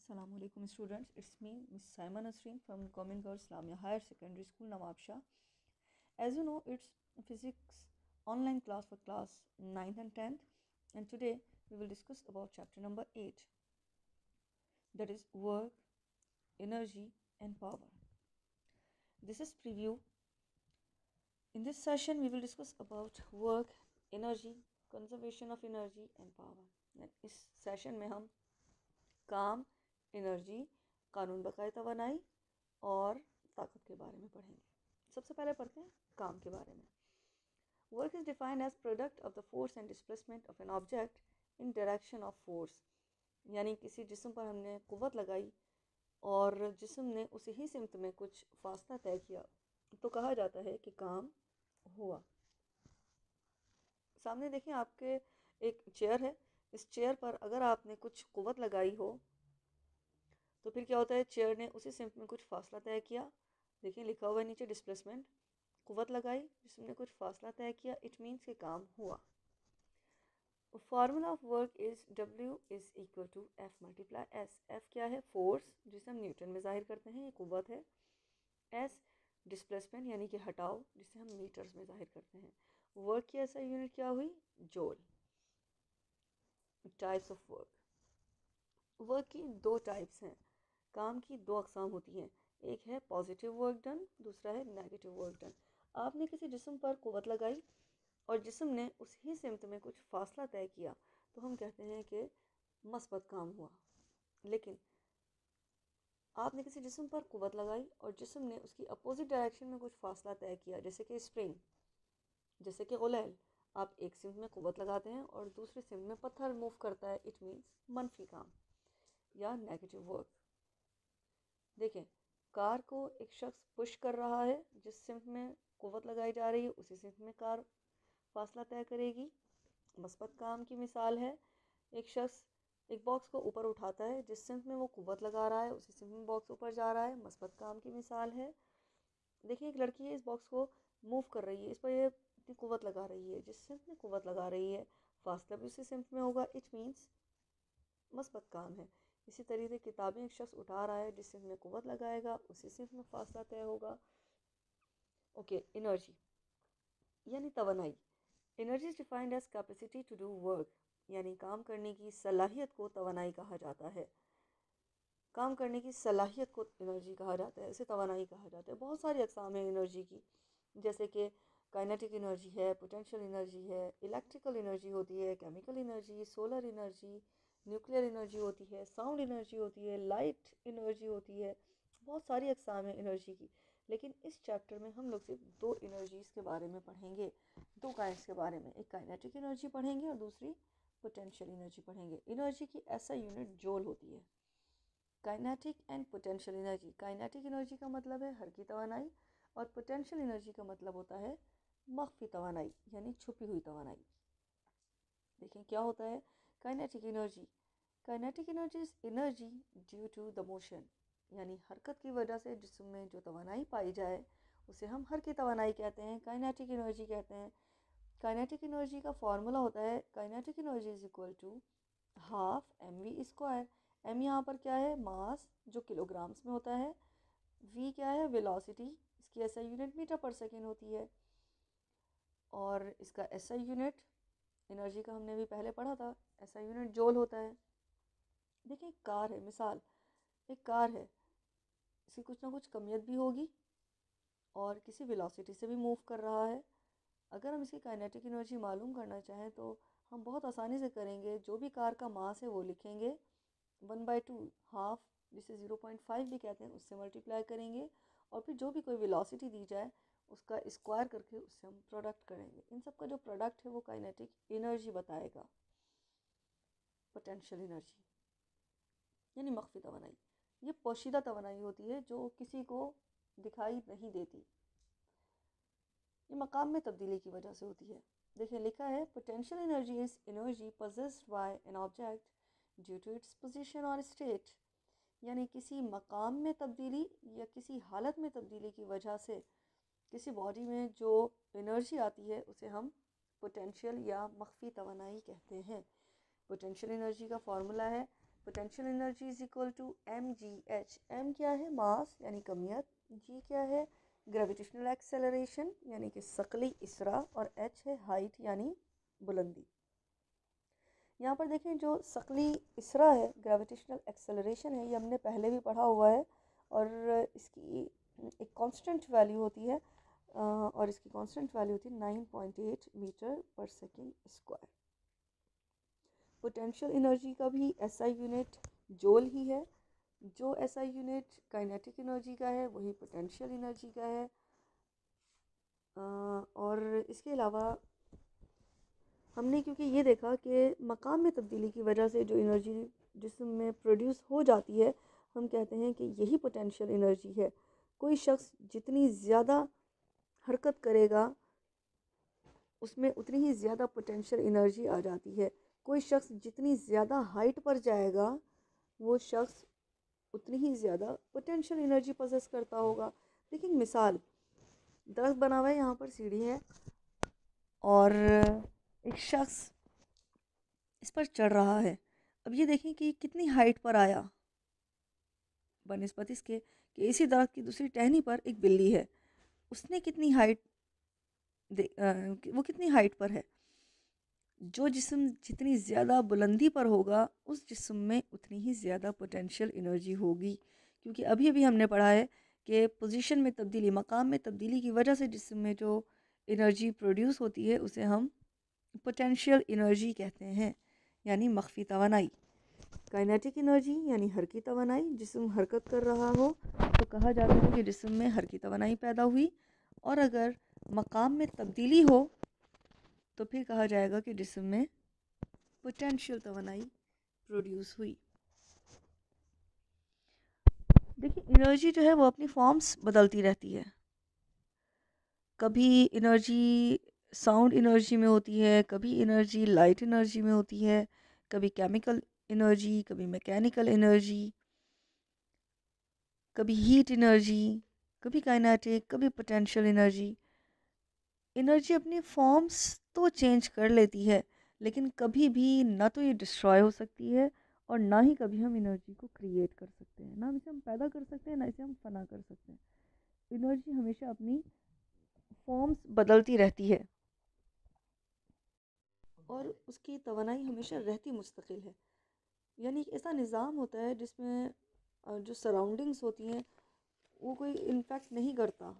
Assalamu alaikum students, it's me Miss Saima Nasreen from Government Girls Islamia Higher Secondary School Nawabshah. As you know, it's physics online class for class 9th and 10th, and today we will discuss about chapter number 8, that is work, energy and power. This is preview. In this session we will discuss about work, energy, conservation of energy and power. इस session में हम काम, energy, कानून बकाए तवानाई और ताकत के बारे में पढ़ेंगे। सबसे पहले पढ़ते हैं काम के बारे में। Work is defined as product of the force and displacement of an object in direction of force, यानी किसी जिस्म पर हमने कुव्वत लगाई और जिस्म ने उसी ही सिमत में कुछ फासला तय किया तो कहा जाता है कि काम हुआ। सामने देखिए आपके एक चेयर है, इस चेयर पर अगर आपने कुछ कुव्वत लगाई हो तो फिर क्या होता है, चेयर ने उसी सिमत में कुछ फासला तय किया। देखिए लिखा हुआ है नीचे डिस्प्लेसमेंट, कुव्वत लगाई जिसमें कुछ फासला तय किया, इट मीन्स कि काम हुआ। Formula of work is W is equal to F multiply S। F क्या है? फोर्स, जिसे हम न्यूटन में जाहिर करते हैं, ये कुव्वत है। S डिस्प्लेसमेंट यानी कि हटाओ, जिसे हम मीटर्स में जाहिर करते हैं। वर्क की ऐसा यूनिट क्या हुई? Joule. Types of work. Work की दो टाइप्स हैं, काम की दो अकसाम होती हैं, एक है पॉजिटिव वर्क डन, दूसरा है नेगेटिव वर्क डन। आपने किसी जिस्म पर कुव्वत लगाई और जिस्म ने उसी सिमत में कुछ फासला तय किया तो हम कहते हैं कि मस्बत काम हुआ। लेकिन आपने किसी जिस्म पर कुव्वत लगाई और जिस्म ने उसकी अपोजिट डायरेक्शन में कुछ फासला तय किया, जैसे कि स्प्रिंग, जैसे कि गुलैल। आप एक सिमत में कुव्वत लगाते हैं और दूसरे सिमत में पत्थर मूव करता है, इट मीन्स मनफी काम या नेगेटिव वर्क। देखें, कार को एक शख्स पुश कर रहा है, जिस सिमत में कुव्वत लगाई जा रही है उसी सिमत में कार फासला तय करेगी, मस्बत काम की मिसाल है। एक शख्स एक बॉक्स को ऊपर उठाता है, जिस सिमत में वो कुव्वत लगा रहा है उसी सिमत में बॉक्स ऊपर जा रहा है, मस्बत काम की मिसाल है। देखिए एक लड़की है, इस बॉक्स को मूव कर रही है, इस पर ये इतनी कुव्वत लगा रही है, जिस सिमत में कुव्वत लगा रही है फासला भी उसी सिमत में होगा, इट मीन्स मस्बत काम है। इसी तरीके से किताबें एक शख्स उठा रहा है, जिस सिमत में कुव्वत लगाएगा उसी सिमत में फासला तय होगा। ओके, एनर्जी यानी तवानाई। Energy is defined as capacity to do work, यानी काम करने की सलाहियत को तवानाई कहा जाता है। काम करने की सलाहियत को एनर्जी कहा जाता है, इसे तवानाई कहा जाता है। बहुत सारी अकसाम है एनर्जी की, जैसे कि काइनेटिक एनर्जी है, पोटेंशियल एनर्जी है, इलेक्ट्रिकल एनर्जी होती है, chemical energy, solar energy, nuclear energy होती है, साउंड एनर्जी होती है, लाइट एनर्जी होती है। बहुत सारी अकसाम है एनर्जी की, लेकिन इस चैप्टर में हम लोग सिर्फ दो एनर्जीज़ के बारे में पढ़ेंगे, दो काइंड्स के बारे में। एक काइनेटिक एनर्जी पढ़ेंगे और दूसरी पोटेंशियल एनर्जी पढ़ेंगे। एनर्जी की ऐसा यूनिट जूल होती है। Kinetic and potential energy, kinetic energy का मतलब है हर की तवानाई और पोटेंशियल एनर्जी का मतलब होता है मख्फी तवानाई यानी छुपी हुई तवानाई। देखें क्या होता है kinetic energy. Kinetic energy is energy due to the motion, यानी हरकत की वजह से जिसमें जो तवानाई पाई जाए उसे हम हर की तवानाई कहते हैं, काइनेटिक एनर्जी कहते हैं। काइनेटिक एनर्जी का फॉर्मूला होता है kinetic energy is equal to half mv square. m यहाँ पर क्या है? मास, जो किलोग्राम्स में होता है। v क्या है? वेलोसिटी, इसकी एसआई यूनिट मीटर पर सेकेंड होती है और इसका एसआई यूनिट एनर्जी का हमने भी पहले पढ़ा था, एसआई यूनिट जूल होता है। देखिए एक कार है, मिसाल एक कार है, इसकी कुछ ना कुछ कमियत भी होगी और किसी वेलोसिटी से भी मूव कर रहा है। अगर हम इसकी काइनेटिक एनर्जी मालूम करना चाहें तो हम बहुत आसानी से करेंगे। जो भी कार का मास है वो लिखेंगे 1/2, हाफ जिसे 0.5 भी कहते हैं, उससे मल्टीप्लाई करेंगे और फिर जो भी कोई वेलोसिटी दी जाए उसका स्क्वायर करके उससे हम प्रोडक्ट करेंगे। इन सब का जो प्रोडक्ट है वो काइनेटिक एनर्जी बताएगा। पोटेंशियल एनर्जी यानी मख्फी तवानाई, ये पोशीदा तवानाई होती है जो किसी को दिखाई नहीं देती, ये मकाम में तब्दीली की वजह से होती है। देखिए लिखा है potential energy is energy possessed by an object due to its position और स्टेट, यानी किसी मकाम में तब्दीली या किसी हालत में तब्दीली की वजह से किसी बॉडी में जो एनर्जी आती है उसे हम पोटेंशियल या मख्फी तवानाई कहते हैं। पोटेंशियल एनर्जी का फॉर्मूला है potential energy is equal to mgh। m क्या है? मास यानी कमियत। g क्या है? ग्रेविटेशनल एक्सेलरेशन यानी कि शकली इसरा। और h है हाइट यानी बुलंदी। यहाँ पर देखें जो शकली इसरा है, ग्रेविटेशनल एक्सेलरेशन है, ये हमने पहले भी पढ़ा हुआ है और इसकी एक कांस्टेंट वैल्यू होती है और इसकी कांस्टेंट वैल्यू होती है 9.8 मीटर पर सेकेंड स्क्वायर। पोटेंशियल एनर्जी का भी एसआई यूनिट जूल ही है। जो एसआई यूनिट काइनेटिक एनर्जी का है वही पोटेंशियल एनर्जी का है। और इसके अलावा हमने क्योंकि ये देखा कि मकाम में तब्दीली की वजह से जो एनर्जी जिस्म में प्रोड्यूस हो जाती है, हम कहते हैं कि यही पोटेंशियल एनर्जी है। कोई शख्स जितनी ज़्यादा हरकत करेगा उसमें उतनी ही ज़्यादा पोटेंशियल एनर्जी आ जाती है। कोई शख्स जितनी ज़्यादा हाइट पर जाएगा वो शख्स उतनी ही ज़्यादा पोटेंशियल एनर्जी पोजेस करता होगा। देखिए मिसाल, दरख्त बना हुआ है, यहाँ पर सीढ़ी है और एक शख्स इस पर चढ़ रहा है। अब ये देखें कि कितनी हाइट पर आया बनिस्बत इसके कि इसी दरख्त की दूसरी टहनी पर एक बिल्ली है, उसने कितनी हाइट वो कितनी हाइट पर है। जो जिस्म जितनी ज़्यादा बुलंदी पर होगा उस जिस्म में उतनी ही ज़्यादा पोटेंशियल एनर्जी होगी। क्योंकि अभी अभी हमने पढ़ा है कि पोजीशन में तब्दीली, मकाम में तब्दीली की वजह से जिस्म में जो एनर्जी प्रोड्यूस होती है उसे हम पोटेंशियल एनर्जी कहते हैं, यानी मख्फी तवानाई। काइनेटिक एनर्जी यानी हरकी तवानाई, जिस्म हरकत कर रहा हो तो कहा जाता है कि जिस्म में हरकी तवानाई पैदा हुई। और अगर मकाम में तब्दीली हो तो फिर कहा जाएगा कि जिस्म में पोटेंशियल तवानाई प्रोड्यूस हुई। देखिए एनर्जी जो है वो अपनी फॉर्म्स बदलती रहती है। कभी एनर्जी साउंड एनर्जी में होती है, कभी एनर्जी लाइट एनर्जी में होती है, कभी केमिकल एनर्जी, कभी मैकेनिकल एनर्जी, कभी हीट एनर्जी, कभी काइनेटिक, कभी पोटेंशियल एनर्जी। एनर्जी अपनी फॉर्म्स तो चेंज कर लेती है लेकिन कभी भी ना तो ये डिस्ट्रॉय हो सकती है और ना ही कभी हम एनर्जी को क्रिएट कर सकते हैं, ना इसे हम पैदा कर सकते हैं ना इसे हम फना कर सकते हैं। एनर्जी हमेशा अपनी फॉर्म्स बदलती रहती है और उसकी तवानाई हमेशा रहती मुस्तकिल है। यानी एक ऐसा निज़ाम होता है जिसमें जो सराउंडिंग्स होती हैं वो कोई इन्फेक्ट नहीं करता।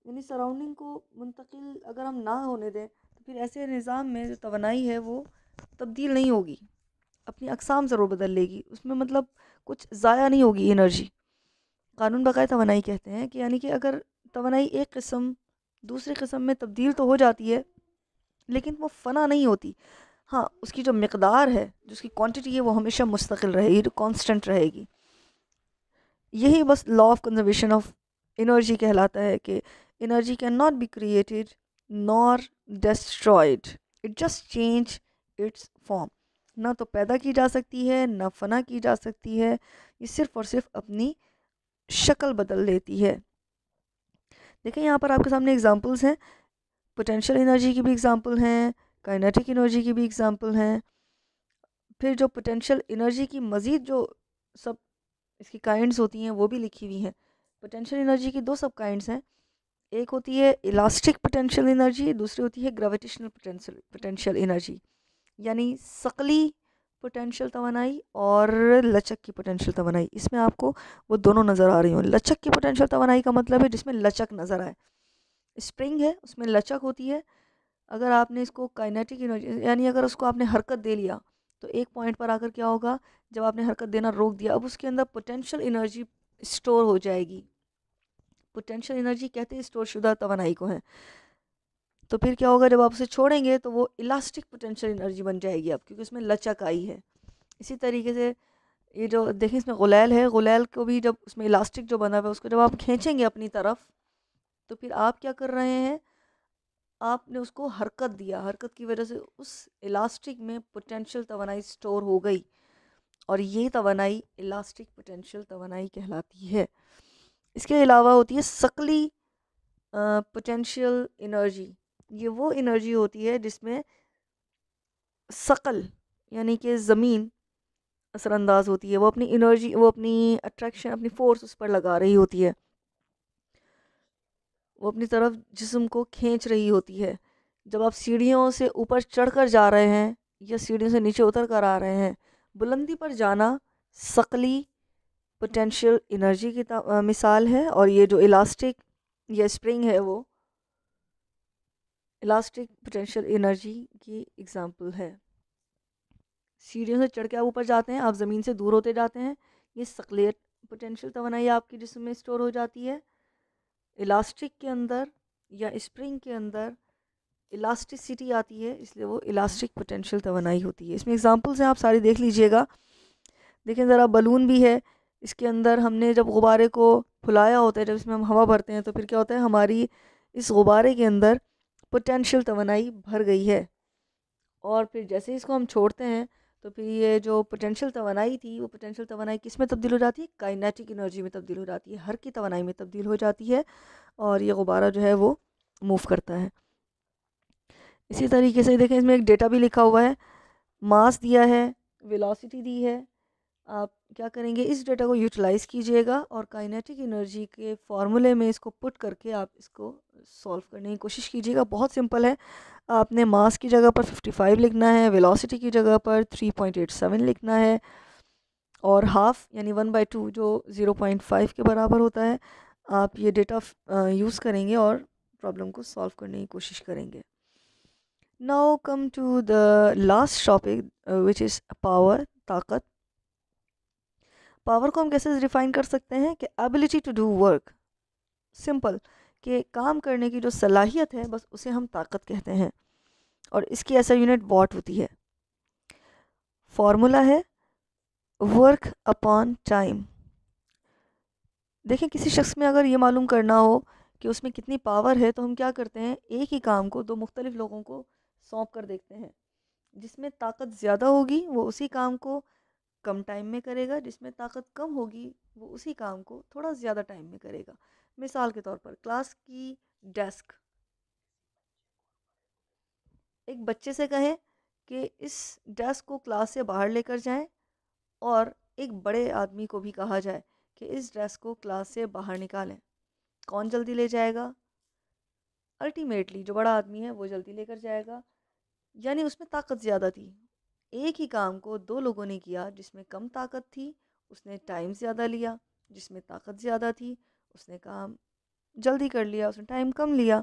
यानी सराउंडिंग को मुंतकिल अगर हम ना होने दें तो फिर ऐसे निज़ाम में जो तवानाई है वो तब्दील नहीं होगी, अपनी अक़साम ज़रूर बदल लेगी, उसमें मतलब कुछ ज़ाया नहीं होगी एनर्जी। कानून बक़ाए तवानाई कहते हैं कि यानी कि अगर तवानाई एक किस्म दूसरी किस्म में तब्दील तो हो जाती है लेकिन वो फ़ना नहीं होती। हाँ, उसकी जो मिक़दार है, जो उसकी क्वांटिटी है वो हमेशा मुस्तकिल रहेगी, कांस्टेंट रहेगी। यही बस law of conservation of energy कहलाता है कि energy can not be created nor destroyed, it just change it's form. ना तो पैदा की जा सकती है ना फना की जा सकती है, ये सिर्फ़ और सिर्फ अपनी शक्ल बदल लेती है। देखें यहाँ पर आपके सामने एग्जांपल्स हैं, पोटेंशियल एनर्जी की भी एग्जांपल हैं, काइनेटिक एनर्जी की भी एग्जांपल हैं। फिर जो पोटेंशियल एनर्जी की मज़ीद जो सब इसकी काइंड्स होती हैं वो भी लिखी हुई हैं। पोटेंशियल एनर्जी की दो सब काइंड्स हैं, एक होती है इलास्टिक पोटेंशियल एनर्जी, दूसरी होती है ग्रेविटेशनल पोटेंशियल एनर्जी। यानी शकली पोटेंशियल तवानाई और लचक की पोटेंशियल तवानाई, इसमें आपको वो दोनों नज़र आ रही हों। लचक की पोटेंशियल तवानाई का मतलब है जिसमें लचक नज़र आए, स्प्रिंग है उसमें लचक होती है। अगर आपने इसको काइनेटिक एनर्जी यानी अगर उसको आपने हरकत दे लिया तो एक पॉइंट पर आकर क्या होगा, जब आपने हरकत देना रोक दिया अब उसके अंदर पोटेंशियल एनर्जी स्टोर हो जाएगी। पोटेंशियल एनर्जी कहते हैं स्टोर शुदा तवानाई को है। तो फिर क्या होगा, जब आप उसे छोड़ेंगे तो वो इलास्टिक पोटेंशियल एनर्जी बन जाएगी अब, क्योंकि उसमें लचक आई है। इसी तरीके से ये जो देखिए इसमें गुलैल है, गुलैल को भी जब उसमें इलास्टिक जो बना हुआ है उसको जब आप खींचेंगे अपनी तरफ तो फिर आप क्या कर रहे हैं, आपने उसको हरकत दिया, हरकत की वजह से उस इलास्टिक में पोटेंशियल तवानाई स्टोर हो गई और ये तवानाई इलास्टिक पोटेंशियल तवानाई कहलाती है। इसके अलावा होती है शकली पोटेंशियल एनर्जी। ये वो एनर्जी होती है जिसमें शकल यानी कि ज़मीन असरअंदाज होती है, वो अपनी एनर्जी, वो अपनी अट्रैक्शन, अपनी फोर्स उस पर लगा रही होती है, वो अपनी तरफ जिस्म को खींच रही होती है। जब आप सीढ़ियों से ऊपर चढ़कर जा रहे हैं या सीढ़ियों से नीचे उतर कर आ रहे हैं, बुलंदी पर जाना सकली पोटेंशियल एनर्जी की मिसाल है, और ये जो इलास्टिक या स्प्रिंग है वो इलास्टिक पोटेंशियल एनर्जी की एग्जांपल है। सीढ़ियों से चढ़ के आप ऊपर जाते हैं, आप ज़मीन से दूर होते जाते हैं, ये सकलियत पोटेंशियल तवानाई आपकी जिस्म में स्टोर हो जाती है। इलास्टिक के अंदर या स्प्रिंग के अंदर इलास्टिसिटी आती है, इसलिए वो इलास्टिक पोटेंशियल तवानाई होती है। इसमें एग्जांपल्स हैं, आप सारी देख लीजिएगा। देखें ज़रा, बलून भी है, इसके अंदर हमने जब गुब्बारे को फुलाया होता है, जब इसमें हम हवा भरते हैं, तो फिर क्या होता है, हमारी इस गुब्बारे के अंदर पोटेंशियल तवानाई भर गई है, और फिर जैसे इसको हम छोड़ते हैं तो फिर ये जो पोटेंशियल तवानाई थी, वो पोटेंशियल तवानाई किस में तब्दील हो जाती है, काइनेटिक एनर्जी में तब्दील हो जाती है, हर की तवानाई में तब्दील हो जाती है, और ये गुब्बारा जो है वो मूव करता है। इसी तरीके से देखें, इसमें एक डेटा भी लिखा हुआ है, मास दिया है, वेलोसिटी दी है। आप क्या करेंगे, इस डेटा को यूटिलाइज़ कीजिएगा और काइनेटिक एनर्जी के फॉर्मूले में इसको पुट करके आप इसको सॉल्व करने की कोशिश कीजिएगा। बहुत सिंपल है, आपने मास की जगह पर 55 लिखना है, वेलोसिटी की जगह पर 3.87 लिखना है, और हाफ यानी 1/2 जो 0.5 के बराबर होता है। आप ये डेटा यूज़ करेंगे और प्रॉब्लम को सॉल्व करने की कोशिश करेंगे। Now come to the last topic which is power, ताकत। पावर को हम कैसे डिफाइन कर सकते हैं कि ability to do work, simple, कि काम करने की जो सलाहियत है, बस उसे हम ताकत कहते हैं, और इसकी ऐसा यूनिट वॉट होती है। फॉर्मूला है वर्क अपॉन टाइम। देखें, किसी शख्स में अगर ये मालूम करना हो कि उसमें कितनी पावर है, तो हम क्या करते हैं, एक ही काम को दो मुख्तलिफ लोगों को सौंप कर देखते हैं। जिसमें ताकत ज़्यादा होगी वो उसी काम को कम टाइम में करेगा, जिसमें ताकत कम होगी वो उसी काम को थोड़ा ज़्यादा टाइम में करेगा। मिसाल के तौर पर, क्लास की डेस्क, एक बच्चे से कहें कि इस डेस्क को क्लास से बाहर लेकर जाएं, और एक बड़े आदमी को भी कहा जाए कि इस डेस्क को क्लास से बाहर निकालें, कौन जल्दी ले जाएगा? अल्टीमेटली जो बड़ा आदमी है वो जल्दी लेकर जाएगा, यानी उसमें ताकत ज़्यादा थी। एक ही काम को दो लोगों ने किया, जिसमें कम ताकत थी उसने टाइम ज़्यादा लिया, जिसमें ताकत ज़्यादा थी उसने काम जल्दी कर लिया, उसने टाइम कम लिया।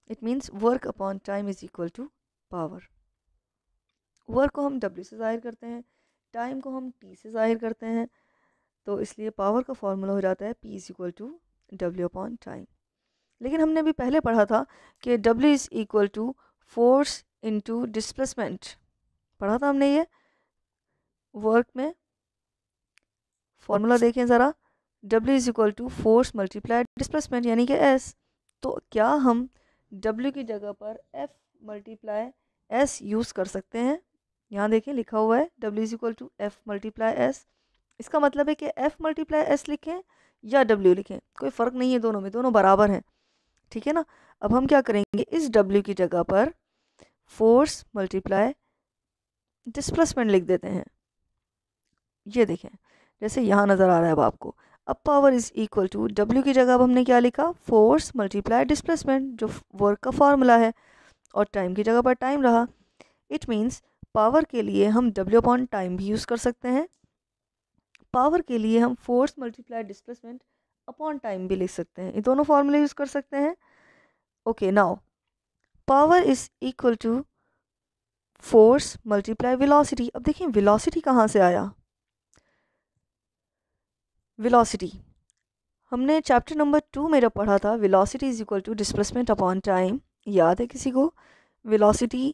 It means work upon time is equal to power. Work को हम W से ज़ाहिर करते हैं, टाइम को हम T से ज़ाहिर करते हैं, तो इसलिए पावर का फॉर्मूला हो जाता है P is equal to W upon time. लेकिन हमने अभी पहले पढ़ा था कि W is equal to force into displacement, पढ़ा था हमने ये वर्क में। फॉर्मूला देखें ज़रा, W is equal to force multiply displacement यानी कि S। तो क्या हम W की जगह पर F मल्टीप्लाई S यूज़ कर सकते हैं? यहाँ देखें लिखा हुआ है W is equal to F multiply S। इसका मतलब है कि F मल्टीप्लाई S लिखें या W लिखें, कोई फ़र्क नहीं है दोनों में, दोनों बराबर हैं, ठीक है ना। अब हम क्या करेंगे, इस W की जगह पर फोर्स मल्टीप्लाई डिस्प्लेसमेंट लिख देते हैं। ये देखें, जैसे यहाँ नज़र आ रहा है अब आपको। अब power is equal to W की जगह अब हमने क्या लिखा, फोर्स मल्टीप्लाई डिस्प्लेसमेंट, जो वर्क का फॉर्मूला है, और टाइम की जगह पर टाइम रहा। इट मीन्स पावर के लिए हम W अपॉन टाइम भी यूज़ कर सकते हैं, पावर के लिए हम force multiply displacement upon time भी लिख सकते हैं, ये दोनों फॉर्मूले यूज़ कर सकते हैं। Okay, now power is equal to force multiply velocity. अब देखिए वेलोसिटी कहाँ से आया, वेलोसिटी हमने चैप्टर नंबर 2 में जब पढ़ा था, velocity is equal to displacement upon time, याद है किसी को? Velocity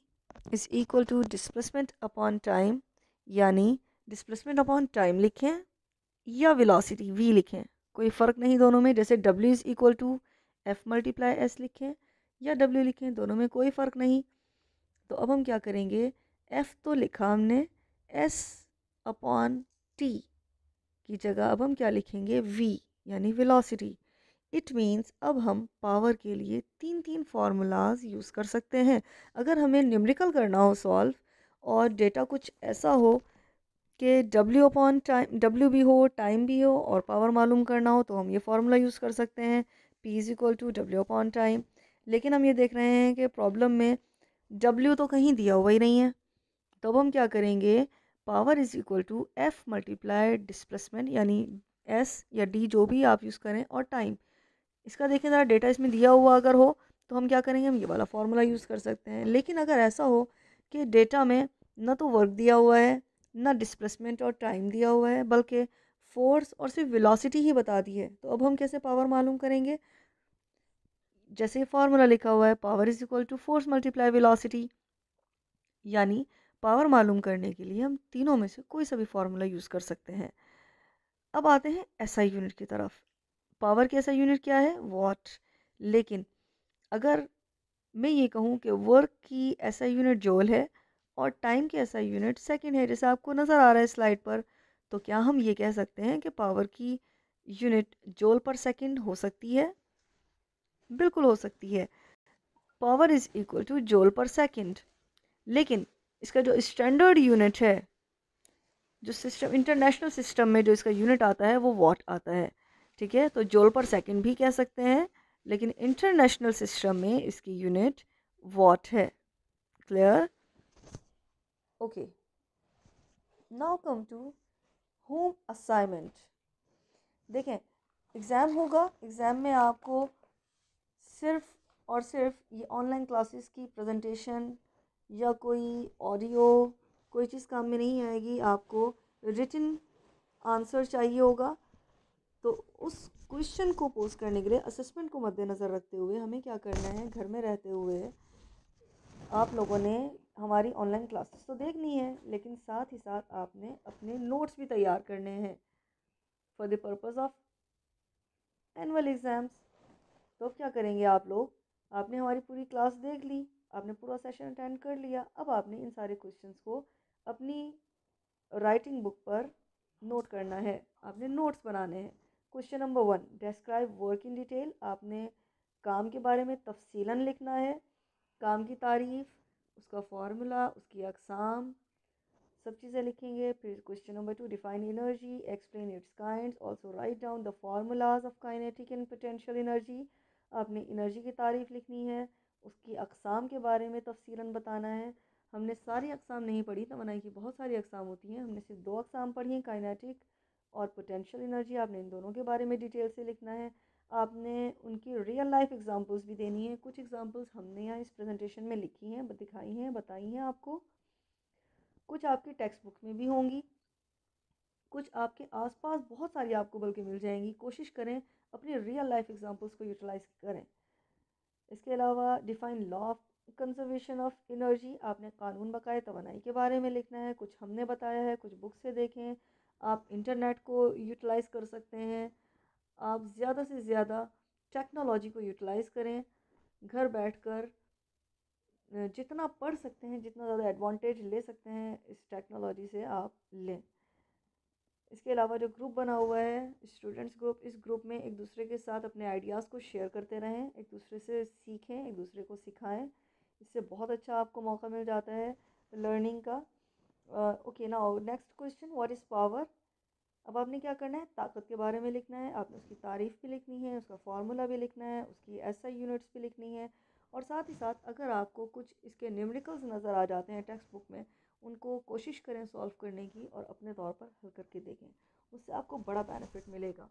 is equal to displacement upon time, यानी डिस्प्लेसमेंट अपॉन टाइम लिखें या वेलोसिटी v लिखें, कोई फ़र्क नहीं दोनों में। जैसे w is equal to f multiply s लिखें या w लिखें, दोनों में कोई फ़र्क नहीं। तो अब हम क्या करेंगे, f तो लिखा हमने, s अपॉन t की जगह अब हम क्या लिखेंगे, v यानी वेलोसिटी। इट मीन्स अब हम पावर के लिए तीन तीन फार्मूलाज यूज़ कर सकते हैं। अगर हमें न्यूमेरिकल करना हो सॉल्व, और डेटा कुछ ऐसा हो कि W अपॉन टाइम, W भी हो, टाइम भी हो और पावर मालूम करना हो तो हम ये फार्मूला यूज़ कर सकते हैं, P is equal to W upon time. लेकिन हम ये देख रहे हैं कि प्रॉब्लम में W तो कहीं दिया हुआ ही नहीं है, तो अब हम क्या करेंगे, power is equal to F multiply displacement, यानी S या D जो भी आप यूज़ करें, और टाइम। इसका देखें ज़रा, डेटा इसमें दिया हुआ अगर हो तो हम क्या करेंगे, हम ये वाला फार्मूला यूज़ कर सकते हैं। लेकिन अगर ऐसा हो कि डेटा में ना तो वर्क दिया हुआ है, ना डिस्प्लेसमेंट और टाइम दिया हुआ है, बल्कि फोर्स और सिर्फ वेलोसिटी ही बता दी है, तो अब हम कैसे पावर मालूम करेंगे। जैसे फार्मूला लिखा हुआ है, power is equal to force multiply velocity, यानी पावर मालूम करने के लिए हम तीनों में से कोई सा भी फार्मूला यूज़ कर सकते हैं। अब आते हैं एसआई यूनिट की तरफ। पावर की एसआई यूनिट क्या है, वॉट। लेकिन अगर मैं ये कहूँ कि वर्क की एसआई यूनिट जूल है और टाइम की एसआई यूनिट सेकंड है, जैसे आपको नज़र आ रहा है स्लाइड पर, तो क्या हम ये कह सकते हैं कि पावर की यूनिट जूल पर सेकंड हो सकती है? बिल्कुल हो सकती है। Power is equal two joule पर सेकंड। लेकिन इसका जो स्टैंडर्ड यूनिट है, जो सिस्टम, इंटरनेशनल सिस्टम में जो इसका यूनिट आता है वो वॉट आता है। ठीक है, तो जूल पर सेकंड भी कह सकते हैं, लेकिन इंटरनेशनल सिस्टम में इसकी यूनिट वॉट है। Clear? Okay, now come to home assignment. देखें, एग्ज़ाम होगा, एग्ज़ाम में आपको सिर्फ और सिर्फ ये ऑनलाइन क्लासेस की प्रेजेंटेशन या कोई ऑडियो, कोई चीज़ काम में नहीं आएगी। आपको रिटन आंसर चाहिए होगा। तो उस क्वेश्चन को पोस्ट करने के लिए असेसमेंट को मद्देनज़र रखते हुए हमें क्या करना है, घर में रहते हुए आप लोगों ने हमारी ऑनलाइन क्लासेस तो देखनी है, लेकिन साथ ही साथ आपने अपने नोट्स भी तैयार करने हैं for the purpose of annual exams. तो अब क्या करेंगे आप लोग, आपने हमारी पूरी क्लास देख ली, आपने पूरा सेशन अटेंड कर लिया, अब आपने इन सारे क्वेश्चंस को अपनी राइटिंग बुक पर नोट करना है, आपने नोट्स बनाने हैं। Question number 1, describe work in detail. आपने काम के बारे में तफसीलन लिखना है, काम की तारीफ़, उसका फार्मूला, उसकी अक़साम, सब चीज़ें लिखेंगे। फिर question number 2, define energy, explain it's kinds, also write down the formulas of kinetic and potential energy. आपने एनर्जी की तारीफ़ लिखनी है, उसकी अक़साम के बारे में तफसीलन बताना है। हमने सारी अक़साम नहीं पढ़ी, तवानाई की बहुत सारी अक़साम होती हैं, हमने सिर्फ 2 अक़साम पढ़ी हैं, काइनेटिक और पोटेंशियल एनर्जी। आपने इन दोनों के बारे में डिटेल से लिखना है। आपने उनकी रियल लाइफ एग्जांपल्स भी देनी है। कुछ एग्जांपल्स हमने यहाँ इस प्रेजेंटेशन में लिखी हैं, दिखाई हैं, बताई हैं आपको। कुछ आपकी टेक्स्ट बुक में भी होंगी, कुछ आपके आसपास बहुत सारी आपको बल्कि मिल जाएंगी। कोशिश करें अपनी रियल लाइफ एग्जांपल्स को यूटिलाइज करें। इसके अलावा define law of conservation of energy. आपने कानून बकाए तवानाई के बारे में लिखना है, कुछ हमने बताया है, कुछ बुक से देखें। आप इंटरनेट को यूटिलाइज़ कर सकते हैं। आप ज़्यादा से ज़्यादा टेक्नोलॉजी को यूटिलाइज़ करें। घर बैठकर जितना पढ़ सकते हैं, जितना ज़्यादा एडवांटेज ले सकते हैं इस टेक्नोलॉजी से आप लें। इसके अलावा जो ग्रुप बना हुआ है, स्टूडेंट्स ग्रुप, इस ग्रुप में एक दूसरे के साथ अपने आइडियाज़ को शेयर करते रहें, एक दूसरे से सीखें, एक दूसरे को सिखाएं। इससे बहुत अच्छा आपको मौका मिल जाता है लर्निंग का। Okay, now next question, what is power. अब आपने क्या करना है, ताकत के बारे में लिखना है, आपने उसकी तारीफ़ भी लिखनी है, उसका फार्मूला भी लिखना है, उसकी एसआई यूनिट्स भी लिखनी है। और साथ ही साथ अगर आपको कुछ इसके न्यूमेरिकल्स नज़र आ जाते हैं टेक्स्ट बुक में, उनको कोशिश करें सॉल्व करने की और अपने तौर पर हल करके देखें, उससे आपको बड़ा बेनिफिट मिलेगा।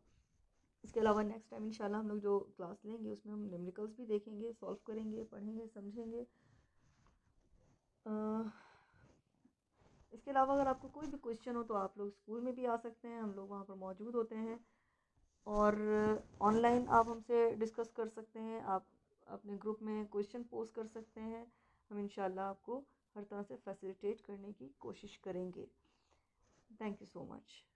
इसके अलावा नेक्स्ट टाइम इंशाल्लाह हम लोग जो क्लास लेंगे उसमें हम न्यूमेरिकल्स भी देखेंगे, सॉल्व करेंगे, पढ़ेंगे, समझेंगे। इसके अलावा अगर आपको कोई भी क्वेश्चन हो तो आप लोग स्कूल में भी आ सकते हैं, हम लोग वहाँ पर मौजूद होते हैं। और ऑनलाइन आप हमसे डिस्कस कर सकते हैं, आप अपने ग्रुप में क्वेश्चन पोस्ट कर सकते हैं। हम इंशाल्लाह आपको हर तरह से फैसिलिटेट करने की कोशिश करेंगे। Thank you so much.